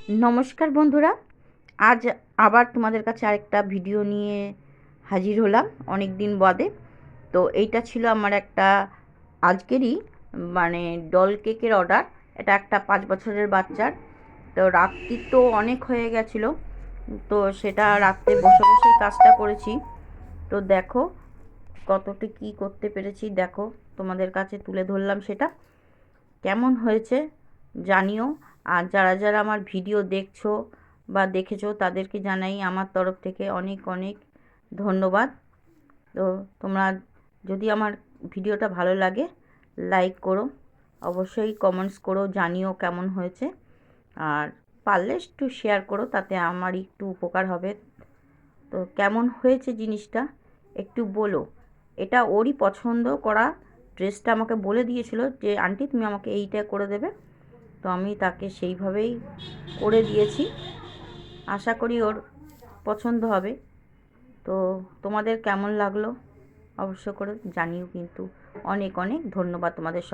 নমস্কার বন্ধুরা, আজ আবার তোমাদের কাছে আরেকটা ভিডিও নিয়ে হাজির হলাম অনেক দিন বাদে। তো এইটা ছিল আমার একটা আজকেরই ডল কেকের অর্ডার। এটা একটা 5 বছরের বাচ্চার। তো রাত্রি তো অনেক হয়ে গেছিলো, তো সেটা রাত্রে বসে বসেই কাজটা করেছি। তো দেখো কতটা কি করতে পেরেছি, দেখো তোমাদের কাছে তুলে ধরলাম সেটা। কেমন হয়েছে জানিও। আর যারা যারা আমার ভিডিও দেখছো বা দেখেছো তাদেরকে জানাই আমার তরফ থেকে অনেক অনেক ধন্যবাদ। তো তোমরা যদি আমার ভিডিওটা ভালো লাগে লাইক করো, অবশ্যই কমেন্টস করো, জানিও কেমন হয়েছে। আর পারলে একটু শেয়ার করো, তাতে আমারই একটু উপকার হবে। তো কেমন হয়েছে জিনিসটা একটু বলো। এটা ওরই পছন্দ করা ড্রেসটা আমাকে বলে দিয়েছিল যে আন্টি তুমি আমাকে এইটা করে দেবে। তো আমি তাকে সেইভাবেই করে দিয়েছি, আশা করি ওর পছন্দ হবে। তো তোমাদের কেমন লাগলো অবশ্য করে জানিও কিন্তু। অনেক অনেক ধন্যবাদ তোমাদের।